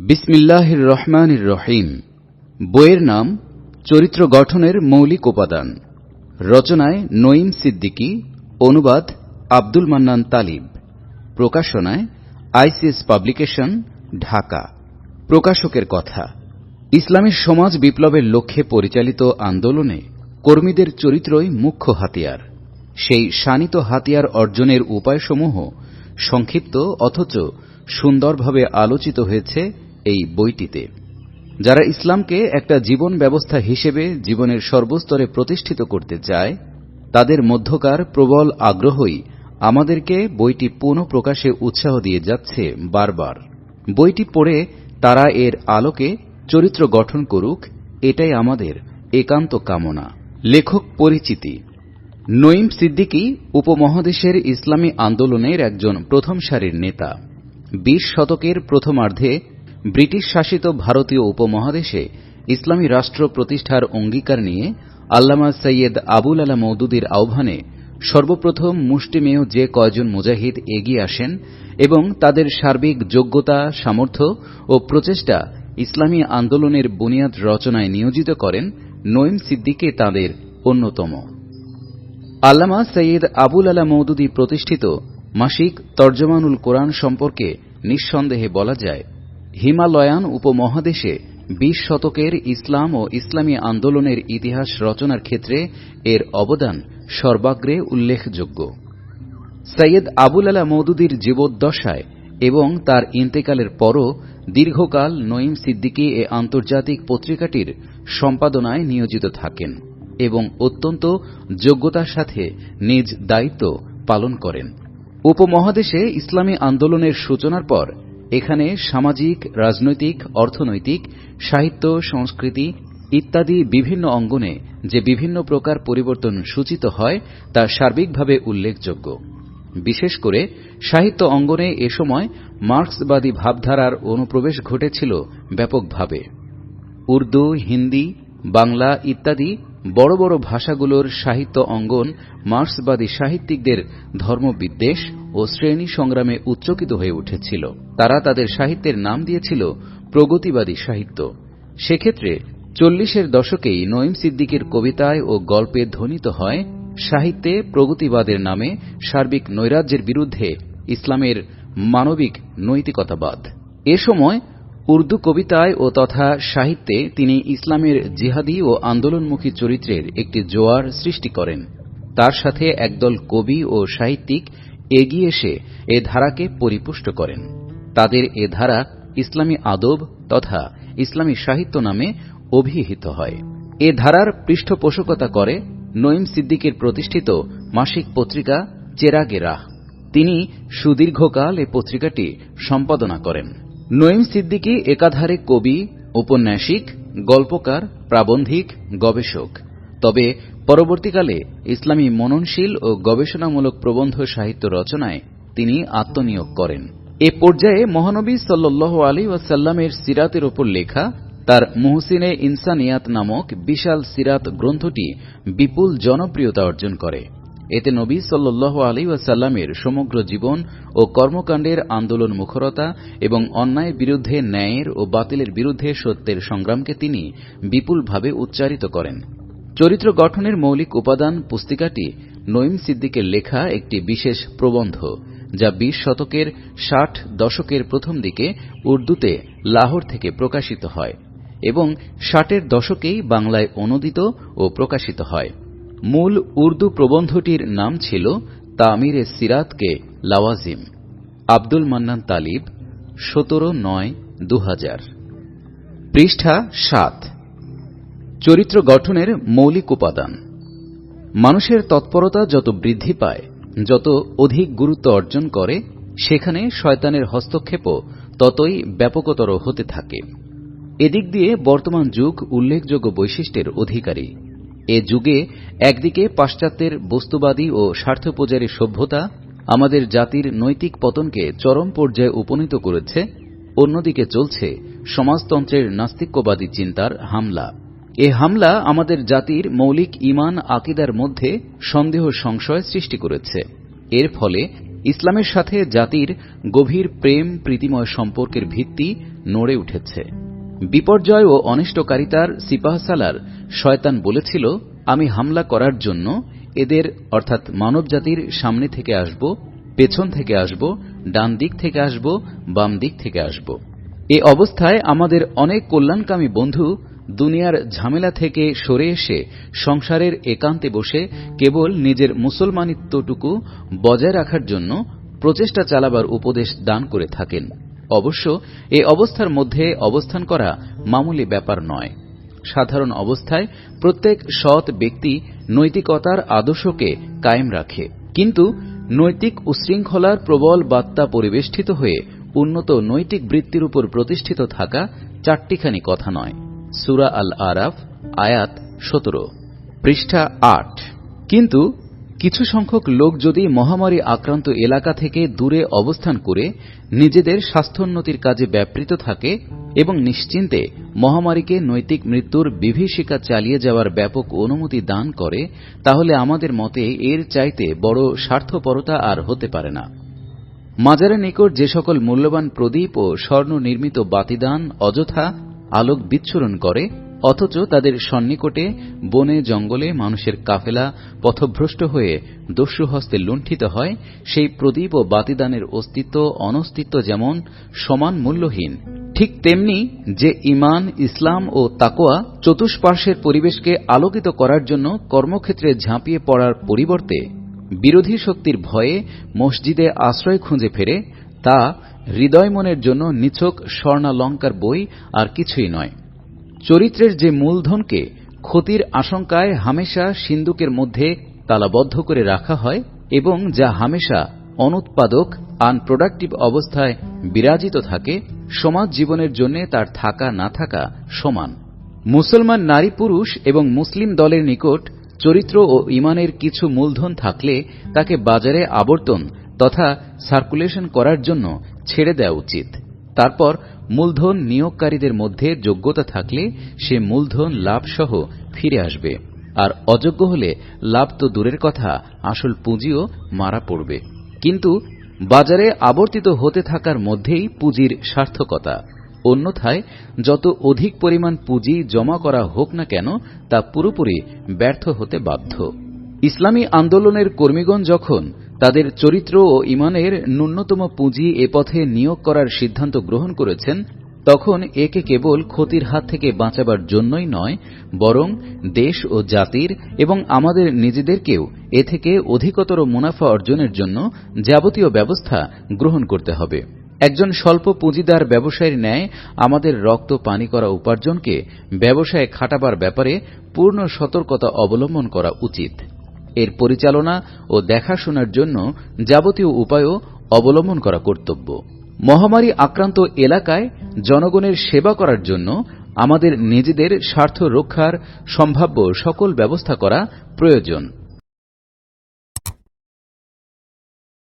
বিসমিল্লাহির রহমানির রহিম। বইয়ের নাম চরিত্র গঠনের মৌলিক উপাদান। রচনায় নঈম সিদ্দিকী, অনুবাদ আব্দুল মান্নান তালিব, প্রকাশনায় আইসিএস পাবলিকেশন, ঢাকা। প্রকাশকের কথা। ইসলামী সমাজ বিপ্লবের লক্ষ্যে পরিচালিত আন্দোলনে কর্মীদের চরিত্রই মুখ্য হাতিয়ার। সেই শানিত হাতিয়ার অর্জনের উপায়সমূহ সংক্ষিপ্ত অথচ সুন্দরভাবে আলোচিত হয়েছে এই বইটিতে। যারা ইসলামকে একটা জীবন ব্যবস্থা হিসেবে জীবনের সর্বস্তরে প্রতিষ্ঠিত করতে চায়, তাদের মধ্যকার প্রবল আগ্রহই আমাদেরকে বইটি পুনঃ প্রকাশে উৎসাহ দিয়ে যাচ্ছে বারবার। বইটি পড়ে তারা এর আলোকে চরিত্র গঠন করুক, এটাই আমাদের একান্ত কামনা। লেখক পরিচিতি। নঈম সিদ্দিকী উপমহাদেশের ইসলামী আন্দোলনের একজন প্রথম সারির নেতা। ২০ শতকের প্রথমার্ধে ব্রিটিশ শাসিত ভারতীয় উপমহাদেশে ইসলামী রাষ্ট্র প্রতিষ্ঠার অঙ্গীকার নিয়ে আল্লামা সৈয়দ আবুল আলা মওদুদীর আহ্বানে সর্বপ্রথম মুষ্টিমেয় যে কয়জন মুজাহিদ এগিয়ে আসেন এবং তাদের সার্বিক যোগ্যতা, সামর্থ্য ও প্রচেষ্টা ইসলামী আন্দোলনের বুনিয়াদ রচনায় নিয়োজিত করেন, নঈম সিদ্দিকী তাঁদের অন্যতম। আল্লামা সৈয়দ আবুল আলা মওদুদী প্রতিষ্ঠিত মাসিক তর্জমানুল কোরআন সম্পর্কে নিঃসন্দেহে বলা যায়, হিমালয়ান উপমহাদেশে ২০ শতকের ইসলাম ও ইসলামী আন্দোলনের ইতিহাস রচনার ক্ষেত্রে এর অবদান সর্বাগ্রে উল্লেখযোগ্য। সৈয়দ আবুল আলা মওদুদীর জীবদ্দশায় এবং তার ইন্তেকালের পরও দীর্ঘকাল নঈম সিদ্দিকী এ আন্তর্জাতিক পত্রিকাটির সম্পাদনায় নিয়োজিত থাকেন এবং অত্যন্ত যোগ্যতার সাথে নিজ দায়িত্ব পালন করেন। উপমহাদেশে ইসলামী আন্দোলনের সূচনার পর এখানে সামাজিক, রাজনৈতিক, অর্থনৈতিক, সাহিত্য, সংস্কৃতি ইত্যাদি বিভিন্ন অঙ্গনে যে বিভিন্ন প্রকার পরিবর্তন সূচিত হয় তা সার্বিকভাবে উল্লেখযোগ্য। বিশেষ করে সাহিত্য অঙ্গনে এ সময় মার্ক্সবাদী ভাবধারার অনুপ্রবেশ ঘটেছিল ব্যাপকভাবে। উর্দু, হিন্দি, বাংলা ইত্যাদি বড় বড় ভাষাগুলোর সাহিত্য অঙ্গন মার্ক্সবাদী সাহিত্যিকদের ধর্মবিদ্বেষ ও শ্রেণী সংগ্রামে উচ্চকিত হয়ে উঠেছিল। তারা তাদের সাহিত্যের নাম দিয়েছিল প্রগতিবাদী সাহিত্য। সেক্ষেত্রে ৪০-এর দশকেই নঈম সিদ্দিকীর কবিতায় ও গল্পে ধ্বনিত হয় সাহিত্যে প্রগতিবাদের নামে সার্বিক নৈরাজ্যের বিরুদ্ধে ইসলামের মানবিক নৈতিকতাবাদ। এ সময় উর্দু কবিতায় ও তথা সাহিত্যে তিনি ইসলামের জিহাদি ও আন্দোলনমুখী চরিত্রের একটি জোয়ার সৃষ্টি করেন। তার সাথে একদল কবি ও সাহিত্যিক এগিয়ে এসে এ ধারাকে পরিপুষ্ট করেন। তাদের এ ধারা ইসলামী আদব তথা ইসলামী সাহিত্য নামে অভিহিত হয়। এ ধারার পৃষ্ঠপোষকতা করে নঈম সিদ্দিকীর প্রতিষ্ঠিত মাসিক পত্রিকা চেরাগে রাহ। তিনি সুদীর্ঘকাল এ পত্রিকাটি সম্পাদনা করেন। নঈম সিদ্দিকী একাধারে কবি, ঔপন্যাসিক, গল্পকার, প্রাবন্ধিক, গবেষক। তবে পরবর্তীকালে ইসলামী মননশীল ও গবেষণামূলক প্রবন্ধ সাহিত্য রচনায় তিনি আত্মনিয়োগ করেন। এ পর্যায়ে মহানবী সাল্লাল্লাহু আলাইহি ওয়াসাল্লামের সিরাতের ওপর লেখা তার মুহসিনে ইনসানিয়াত নামক বিশাল সিরাত গ্রন্থটি বিপুল জনপ্রিয়তা অর্জন করে। এতে নবী সাল্লাল্লাহু আলাইহি ওয়াসাল্লামের সমগ্র জীবন ও কর্মকাণ্ডের আন্দোলন মুখরতা এবং অন্যায়ের বিরুদ্ধে ন্যায়ের ও বাতিলের বিরুদ্ধে সত্যের সংগ্রামকে তিনি বিপুলভাবে উচ্চারিত করেন। চরিত্র গঠনের মৌলিক উপাদান পুস্তিকাটি নঈম সিদ্দিকের লেখা একটি বিশেষ প্রবন্ধ, যা ২০ শতকের ৬০ দশকের প্রথম দিকে উর্দুতে লাহোর থেকে প্রকাশিত হয় এবং ৬০-এর দশকেই বাংলায় অনূদিত ও প্রকাশিত হয়। মূল উর্দু প্রবন্ধটির নাম ছিল তামিরে সিরাতকে লাওয়াজিম। আব্দুল মান্নান তালিব, ১৭/৯/২০০০। পৃষ্ঠা ৭। চরিত্র গঠনের মৌলিক উপাদান। মানুষের তৎপরতা যত বৃদ্ধি পায়, যত অধিক গুরুত্ব অর্জন করে, সেখানে শয়তানের হস্তক্ষেপও ততই ব্যাপকতর হতে থাকে। এদিক দিয়ে বর্তমান যুগ উল্লেখযোগ্য বৈশিষ্ট্যের অধিকারী। এ যুগে একদিকে পাশ্চাত্যের বস্তুবাদী ও স্বার্থপূজারী সভ্যতা আমাদের জাতির নৈতিক পতনকে চরম পর্যায়ে উপনীত করেছে, অন্যদিকে চলছে সমাজতন্ত্রের নাস্তিক্যবাদী চিন্তার হামলা। এ হামলা আমাদের জাতির মৌলিক ঈমান আকিদার মধ্যে সন্দেহ সংশয় সৃষ্টি করেছে। এর ফলে ইসলামের সাথে জাতির গভীর প্রেম প্রীতিময় সম্পর্কের ভিত্তি নড়ে উঠেছে। বিপর্যয় ও অনিষ্টকারিতার সিপাহসালার শয়তান বলেছিল, আমি হামলা করার জন্য এদের অর্থাৎ মানবজাতির সামনে থেকে আসব, পেছন থেকে আসব, ডান দিক থেকে আসব, বাম দিক থেকে আসব। এ অবস্থায় আমাদের অনেক কল্যাণকামী বন্ধু দুনিয়ার ঝামেলা থেকে সরে এসে সংসারের একান্তে বসে কেবল নিজের মুসলমানিত্বটুকু বজায় রাখার জন্য প্রচেষ্টা চালাবার উপদেশ দান করে থাকেন। অবশ্য এ অবস্থার মধ্যে অবস্থান করা মামুলি ব্যাপার নয়। সাধারণ অবস্থায় প্রত্যেক সৎ ব্যক্তি নৈতিকতার আদর্শকে কায়েম রাখে, কিন্তু নৈতিক উচ্ছৃঙ্খলার প্রবল বার্তা পরিবেষ্টিত হয়ে উন্নত নৈতিক বৃত্তির উপর প্রতিষ্ঠিত থাকা চারটিখানি কথা নয়। সূরা আল আরাফ আয়াত 17, পৃষ্ঠা 8। কিন্তু কিছু সংখ্যক লোক যদি মহামারী আক্রান্ত এলাকা থেকে দূরে অবস্থান করে নিজেদের স্বাস্থ্যোন্নতির কাজে ব্যাপৃত থাকে এবং নিশ্চিন্তে মহামারীকে নৈতিক মৃত্যুর বিভীষিকা চালিয়ে যাওয়ার ব্যাপক অনুমতি দান করে, তাহলে আমাদের মতে এর চাইতে বড় স্বার্থপরতা আর হতে পারে না। মাজারের নিকট যে সকল মূল্যবান প্রদীপ ও স্বর্ণ নির্মিত বাতিদান অযথা আলোক বিচ্ছুরণ করে, অথচ তাদের সন্নিকটে বনে জঙ্গলে মানুষের কাফেলা পথভ্রষ্ট হয়ে দস্যু হস্তে লুণ্ঠিত হয়, সেই প্রদীপ ও বাতিদানের অস্তিত্ব অনস্তিত্ব যেমন সমান মূল্যহীন, ঠিক তেমনি যে ঈমান, ইসলাম ও তাকওয়া চতুষ্পার্শ্বের পরিবেশকে আলোকিত করার জন্য কর্মক্ষেত্রে ঝাঁপিয়ে পড়ার পরিবর্তে বিরোধী শক্তির ভয়ে মসজিদে আশ্রয় খুঁজে ফেরে, তা হৃদয় মনের জন্য নিছক স্বর্ণালঙ্কার বই আর কিছুই নয়। চরিত্রের যে মূলধনকে ক্ষতির আশঙ্কায় হামেশা সিন্দুকের মধ্যে তালাবদ্ধ করে রাখা হয় এবং যা হামেশা অনুৎপাদক আনপ্রোডাক্টিভ অবস্থায় বিরাজিত থাকে, সমাজ জীবনের জন্য তার থাকা না থাকা সমান। মুসলমান নারী পুরুষ এবং মুসলিম দলের নিকট চরিত্র ও ঈমানের কিছু মূলধন থাকলে তাকে বাজারে আবর্তন তথা সার্কুলেশন করার জন্য ছেড়ে দেওয়া উচিত। তারপর মূলধন নিয়োগকারীদের মধ্যে যোগ্যতা থাকলে সে মূলধন লাভসহ ফিরে আসবে, আর অযোগ্য হলে লাভ তো দূরের কথা, আসল পুঁজিও মারা পড়বে। কিন্তু বাজারে আবর্তিত হতে থাকার মধ্যেই পুঁজির সার্থকতা। অন্যথায় যত অধিক পরিমাণ পুঁজি জমা করা হোক না কেন, তা পুরোপুরি ব্যর্থ হতে বাধ্য। ইসলামী আন্দোলনের কর্মীগণ যখন তাদের চরিত্র ও ঈমানের ন্যূনতম পুঁজি এ পথে নিয়োগ করার সিদ্ধান্ত গ্রহণ করেছেন, তখন একে কেবল ক্ষতির হাত থেকে বাঁচাবার জন্যই নয়, বরং দেশ ও জাতির এবং আমাদের নিজেদেরকেও এ থেকে অধিকতর মুনাফা অর্জনের জন্য যাবতীয় ব্যবস্থা গ্রহণ করতে হবে। একজন স্বল্প পুঁজিদার ব্যবসায়ীর ন্যায় আমাদের রক্ত পানি করা উপার্জনকে ব্যবসায় খাটাবার ব্যাপারে পূর্ণ সতর্কতা অবলম্বন করা উচিত। এর পরিচালনা ও দেখাশোনার জন্য যাবতীয় উপায়ও অবলম্বন করা কর্তব্য। মহামারী আক্রান্ত এলাকায় জনগণের সেবা করার জন্য আমাদের নিজেদের স্বার্থ রক্ষার সম্ভাব্য সকল ব্যবস্থা করা প্রয়োজন।